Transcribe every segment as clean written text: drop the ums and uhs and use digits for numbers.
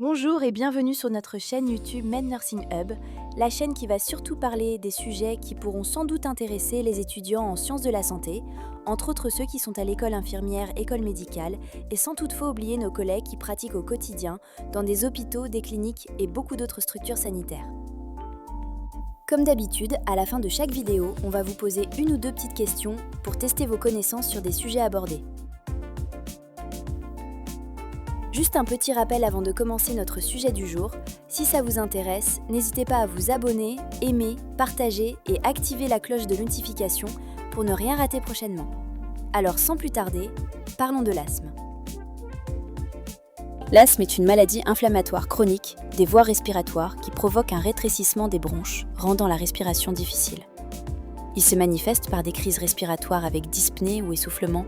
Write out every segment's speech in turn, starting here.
Bonjour et bienvenue sur notre chaîne YouTube Med Nursing Hub, la chaîne qui va surtout parler des sujets qui pourront sans doute intéresser les étudiants en sciences de la santé, entre autres ceux qui sont à l'école infirmière, école médicale, et sans toutefois oublier nos collègues qui pratiquent au quotidien dans des hôpitaux, des cliniques et beaucoup d'autres structures sanitaires. Comme d'habitude, à la fin de chaque vidéo, on va vous poser une ou deux petites questions pour tester vos connaissances sur des sujets abordés. Juste un petit rappel avant de commencer notre sujet du jour, si ça vous intéresse, n'hésitez pas à vous abonner, aimer, partager et activer la cloche de notification pour ne rien rater prochainement. Alors sans plus tarder, parlons de l'asthme. L'asthme est une maladie inflammatoire chronique des voies respiratoires qui provoque un rétrécissement des bronches, rendant la respiration difficile. Il se manifeste par des crises respiratoires avec dyspnée ou essoufflement,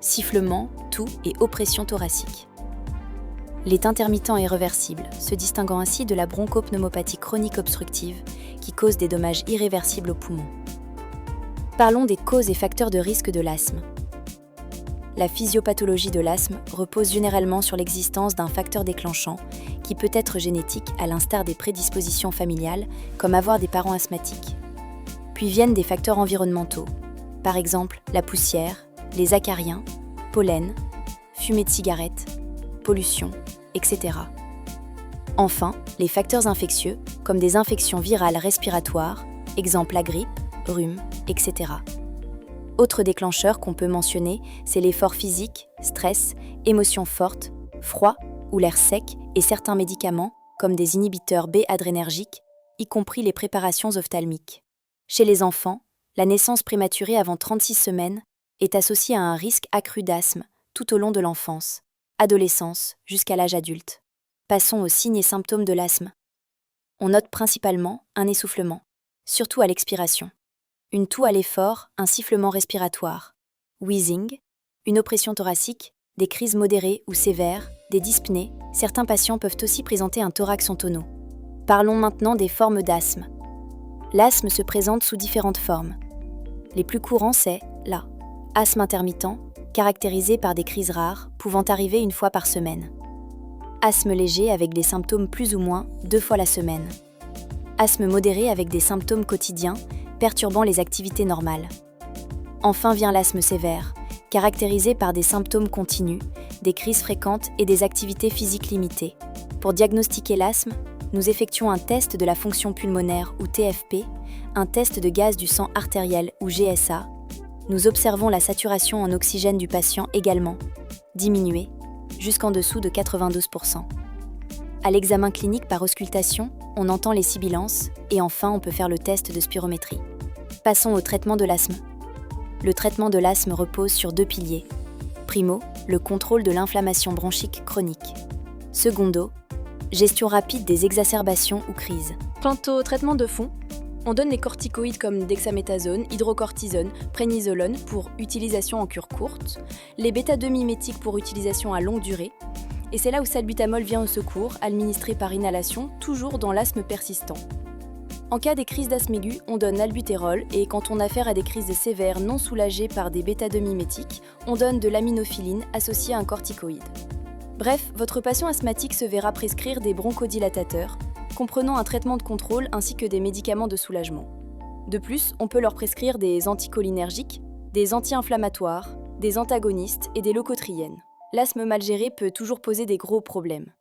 sifflement, toux et oppression thoracique. Il est intermittent et réversible, se distinguant ainsi de la bronchopneumopathie chronique obstructive qui cause des dommages irréversibles aux poumons. Parlons des causes et facteurs de risque de l'asthme. La physiopathologie de l'asthme repose généralement sur l'existence d'un facteur déclenchant qui peut être génétique à l'instar des prédispositions familiales comme avoir des parents asthmatiques. Puis viennent des facteurs environnementaux, par exemple la poussière, les acariens, pollen, fumée de cigarette, pollution, etc. Enfin, les facteurs infectieux, comme des infections virales respiratoires, exemple la grippe, rhume, etc. Autre déclencheur qu'on peut mentionner, c'est l'effort physique, stress, émotions fortes, froid ou l'air sec et certains médicaments, comme des inhibiteurs B-adrénergiques, y compris les préparations ophtalmiques. Chez les enfants, la naissance prématurée avant 36 semaines est associée à un risque accru d'asthme tout au long de l'enfance, adolescence jusqu'à l'âge adulte. Passons aux signes et symptômes de l'asthme. On note principalement un essoufflement, surtout à l'expiration, une toux à l'effort, un sifflement respiratoire, wheezing, une oppression thoracique, des crises modérées ou sévères, des dyspnées. Certains patients peuvent aussi présenter un thorax en tonneau. Parlons maintenant des formes d'asthme. L'asthme se présente sous différentes formes. Les plus courants, c'est asthme intermittent, caractérisé par des crises rares, pouvant arriver une fois par semaine. Asthme léger avec des symptômes plus ou moins 2 fois la semaine. Asthme modéré avec des symptômes quotidiens, perturbant les activités normales. Enfin vient l'asthme sévère, caractérisé par des symptômes continus, des crises fréquentes et des activités physiques limitées. Pour diagnostiquer l'asthme, nous effectuons un test de la fonction pulmonaire ou TFP, un test de gaz du sang artériel ou GSA. Nous observons la saturation en oxygène du patient également, diminuée, jusqu'en dessous de 92%. À l'examen clinique par auscultation, on entend les sibilances et enfin on peut faire le test de spirométrie. Passons au traitement de l'asthme. Le traitement de l'asthme repose sur 2 piliers. Primo, le contrôle de l'inflammation bronchique chronique. Secondo, gestion rapide des exacerbations ou crises. Quant au traitement de fond, on donne les corticoïdes comme dexaméthasone, hydrocortisone, prénisolone pour utilisation en cure courte, les bêta-2 mimétiques pour utilisation à longue durée, et c'est là où salbutamol vient au secours, administré par inhalation, toujours dans l'asthme persistant. En cas des crises d'asthme aigu, on donne l'albutérol, et quand on a affaire à des crises sévères non soulagées par des bêta-2 mimétiques, on donne de l'aminophiline associée à un corticoïde. Bref, votre patient asthmatique se verra prescrire des bronchodilatateurs, comprenant un traitement de contrôle ainsi que des médicaments de soulagement. De plus, on peut leur prescrire des anticholinergiques, des anti-inflammatoires, des antagonistes et des leucotriènes. L'asthme mal géré peut toujours poser des gros problèmes.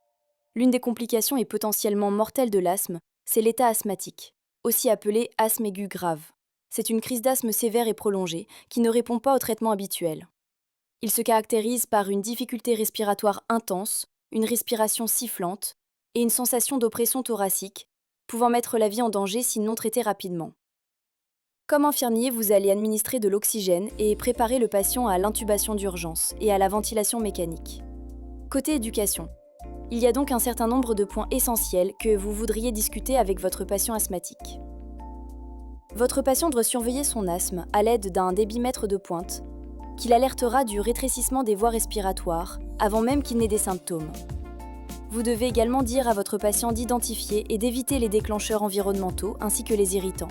L'une des complications et potentiellement mortelles de l'asthme, c'est l'état asthmatique, aussi appelé asthme aigu grave. C'est une crise d'asthme sévère et prolongée qui ne répond pas au traitement habituel. Il se caractérise par une difficulté respiratoire intense, une respiration sifflante, et une sensation d'oppression thoracique, pouvant mettre la vie en danger si non traitée rapidement. Comme infirmier, vous allez administrer de l'oxygène et préparer le patient à l'intubation d'urgence et à la ventilation mécanique. Côté éducation, il y a donc un certain nombre de points essentiels que vous voudriez discuter avec votre patient asthmatique. Votre patient doit surveiller son asthme à l'aide d'un débitmètre de pointe, qui l'alertera du rétrécissement des voies respiratoires avant même qu'il n'ait des symptômes. Vous devez également dire à votre patient d'identifier et d'éviter les déclencheurs environnementaux ainsi que les irritants.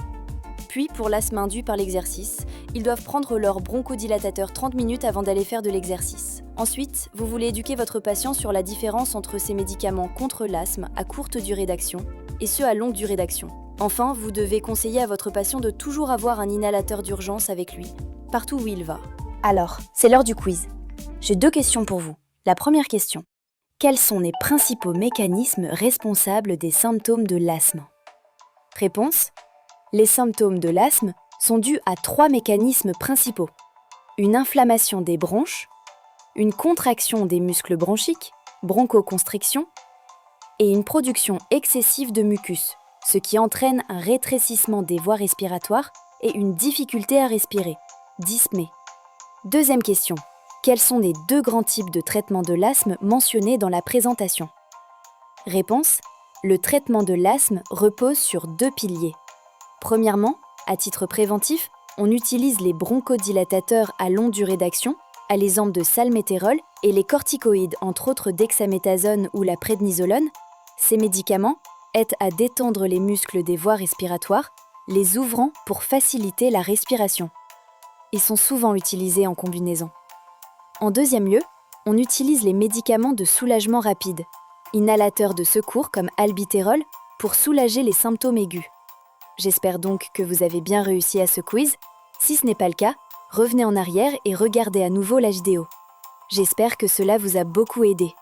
Puis, pour l'asthme induit par l'exercice, ils doivent prendre leur bronchodilatateur 30 minutes avant d'aller faire de l'exercice. Ensuite, vous voulez éduquer votre patient sur la différence entre ces médicaments contre l'asthme à courte durée d'action et ceux à longue durée d'action. Enfin, vous devez conseiller à votre patient de toujours avoir un inhalateur d'urgence avec lui, partout où il va. Alors, c'est l'heure du quiz. J'ai 2 questions pour vous. La première question. Quels sont les principaux mécanismes responsables des symptômes de l'asthme? Réponse. Les symptômes de l'asthme sont dus à 3 mécanismes principaux. Une inflammation des bronches, une contraction des muscles bronchiques, bronchoconstriction, et une production excessive de mucus, ce qui entraîne un rétrécissement des voies respiratoires et une difficulté à respirer, dyspnée. Deuxième question. Quels sont les 2 grands types de traitement de l'asthme mentionnés dans la présentation? Réponse. Le traitement de l'asthme repose sur 2 piliers. Premièrement, à titre préventif, on utilise les bronchodilatateurs à longue durée d'action, à l'exemple de salmétérol, et les corticoïdes, entre autres dexaméthasone ou la prednisolone. Ces médicaments aident à détendre les muscles des voies respiratoires, les ouvrant pour faciliter la respiration. Ils sont souvent utilisés en combinaison. En deuxième lieu, on utilise les médicaments de soulagement rapide, inhalateurs de secours comme albitérol, pour soulager les symptômes aigus. J'espère donc que vous avez bien réussi à ce quiz. Si ce n'est pas le cas, revenez en arrière et regardez à nouveau la vidéo. J'espère que cela vous a beaucoup aidé.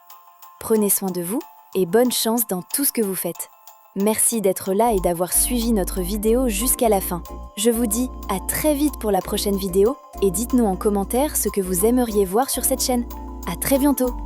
Prenez soin de vous et bonne chance dans tout ce que vous faites. Merci d'être là et d'avoir suivi notre vidéo jusqu'à la fin. Je vous dis à très vite pour la prochaine vidéo et dites-nous en commentaire ce que vous aimeriez voir sur cette chaîne. À très bientôt!